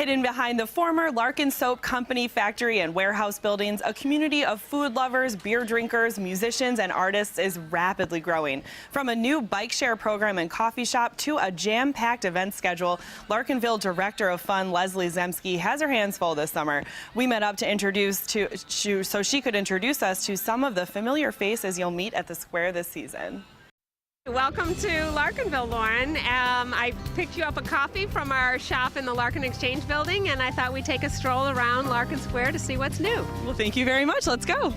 Hidden behind the former Larkin Soap Company factory and warehouse buildings, a community of food lovers, beer drinkers, musicians, and artists is rapidly growing. From a new bike share program and coffee shop to a jam-packed event schedule, Larkinville Director of Fun Leslie Zemski has her hands full this summer. We met up so she could introduce us to some of the familiar faces you'll meet at the square this season. Welcome to Larkinville, Lauren. I picked you up a coffee from our shop in the Larkin Exchange building, and I thought we'd take a stroll around Larkin Square to see what's new. Well, thank you very much. Let's go.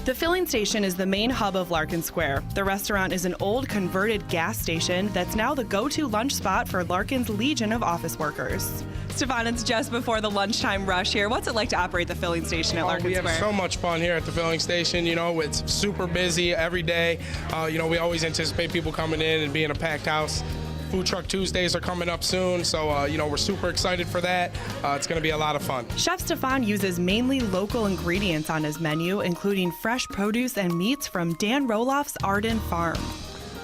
The filling station is the main hub of Larkin Square. The restaurant is an old converted gas station that's now the go-to lunch spot for Larkin's legion of office workers. Stefan, it's just before the lunchtime rush here. What's it like to operate the filling station at Larkin Square? We have so much fun here at the filling station. You know, it's super busy every day. We always anticipate people coming in and being a packed house. Food Truck Tuesdays are coming up soon, so we're super excited for that. It's going to be a lot of fun. Chef Stefan uses mainly local ingredients on his menu, including fresh produce and meats from Dan Roloff's Arden Farm.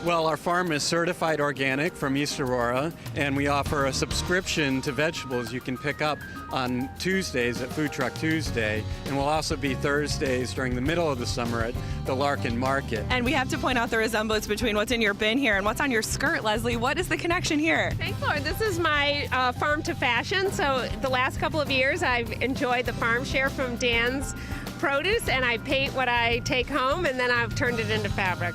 Well, our farm is certified organic from East Aurora, and we offer a subscription to vegetables you can pick up on Tuesdays at Food Truck Tuesday, and we'll also be Thursdays during the middle of the summer at the Larkin Market. And we have to point out the resemblance between what's in your bin here and what's on your skirt, Leslie. What is the connection here? Thanks, Lauren. This is my farm to fashion. So the last couple of years, I've enjoyed the farm share from Dan's produce, and I paint what I take home, and then I've turned it into fabric.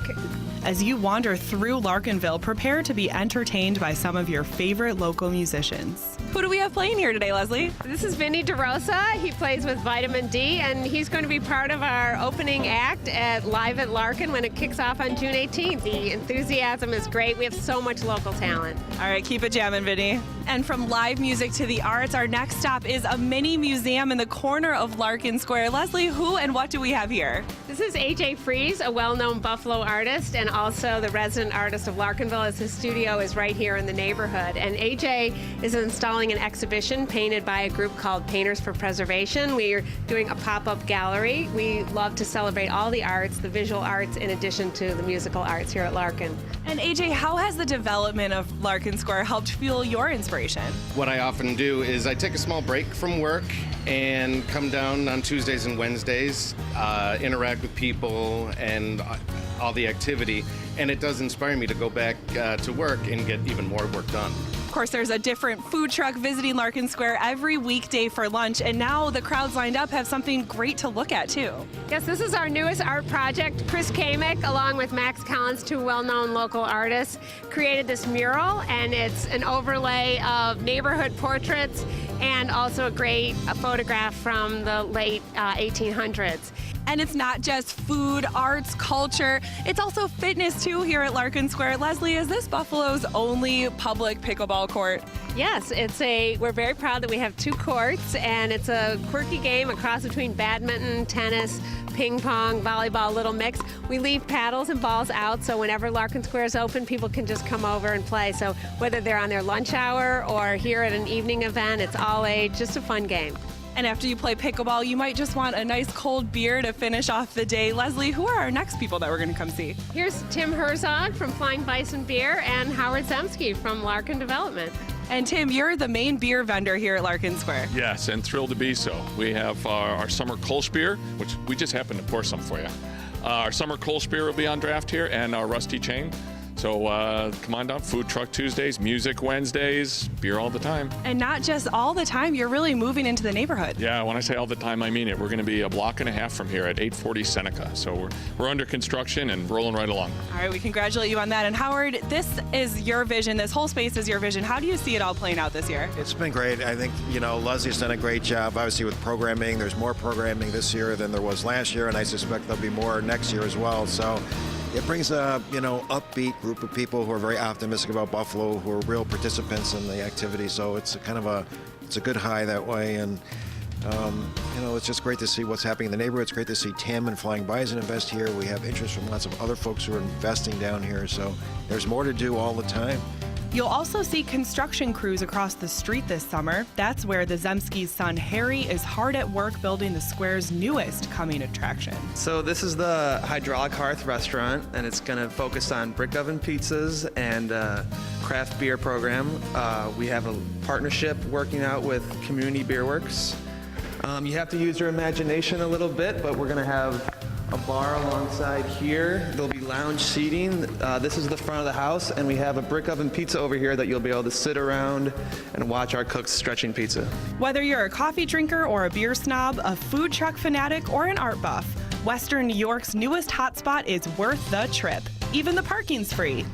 As you wander through Larkinville, prepare to be entertained by some of your favorite local musicians. Who do we have playing here today, Leslie? This is Vinny DeRosa. He plays with Vitamin D, and he's going to be part of our opening act at Live at Larkin when it kicks off on June 18th. The enthusiasm is great. We have so much local talent. All right, keep it jamming, Vinny. And from live music to the arts, our next stop is a mini museum in the corner of Larkin Square. Leslie, who and what do we have here? This is AJ Freeze, a well-known Buffalo artist and also the resident artist of Larkinville, as his studio is right here in the neighborhood. And AJ is installing an exhibition painted by a group called Painters for Preservation. We are doing a pop-up gallery. We love to celebrate all the arts, the visual arts, in addition to the musical arts here at Larkin. And AJ, how has the development of Larkin Square helped fuel your inspiration? What I often do is I take a small break from work and come down on Tuesdays and Wednesdays, interact with people and all the activity, and it does inspire me to go back to work and get even more work done. Of course, there's a different food truck visiting Larkin Square every weekday for lunch, and now the crowds lined up have something great to look at, too. Yes, this is our newest art project. Chris Kamick, along with Max Collins, two well-known local artists, created this mural, and it's an overlay of neighborhood portraits and also a great photograph from the late 1800s. And it's not just food, arts, culture, it's also fitness too here at Larkin Square. Leslie, is this Buffalo's only public pickleball court? Yes, we're very proud that we have two courts, and it's a quirky game, a cross between badminton, tennis, ping pong, volleyball, little mix. We leave paddles and balls out, so whenever Larkin Square is open, people can just come over and play. So whether they're on their lunch hour or here at an evening event, it's all age, just a fun game. And after you play pickleball, you might just want a nice cold beer to finish off the day. Leslie, who are our next people that we're going to come see? Here's Tim Herzog from Flying Bison Beer and Howard Zemski from Larkin Development. And Tim, you're the main beer vendor here at Larkin Square. Yes, and thrilled to be so. We have our summer Kolsch beer, which we just happened to pour some for you. Our summer Kolsch beer will be on draft here, and our Rusty Chain. So come on down, Food Truck Tuesdays, music Wednesdays, beer all the time. And not just all the time, you're really moving into the neighborhood. Yeah, when I say all the time, I mean it. We're going to be a block and a half from here at 840 Seneca. So we're under construction and rolling right along. All right, we congratulate you on that. And Howard, this is your vision. This whole space is your vision. How do you see it all playing out this year? It's been great. I think, Leslie's done a great job, obviously, with programming. There's more programming this year than there was last year, and I suspect there'll be more next year as well. So it brings a, upbeat group of people who are very optimistic about Buffalo, who are real participants in the activity. So it's it's a good high that way. And, it's just great to see what's happening in the neighborhood. It's great to see Tim and Flying Bison invest here. We have interest from lots of other folks who are investing down here. So there's more to do all the time. You'll also see construction crews across the street this summer. That's where the Zemski's son, Harry, is hard at work building the square's newest coming attraction. So this is the Hydraulic Hearth restaurant, and it's going to focus on brick oven pizzas and craft beer program. We have a partnership working out with Community Beer Works. You have to use your imagination a little bit, but we're going to have a bar alongside here. There'll be lounge seating. This is the front of the house, and we have a brick oven pizza over here that you'll be able to sit around and watch our cooks stretching pizza. Whether you're a coffee drinker or a beer snob, a food truck fanatic, or an art buff, Western New York's newest hotspot is worth the trip. Even the parking's free.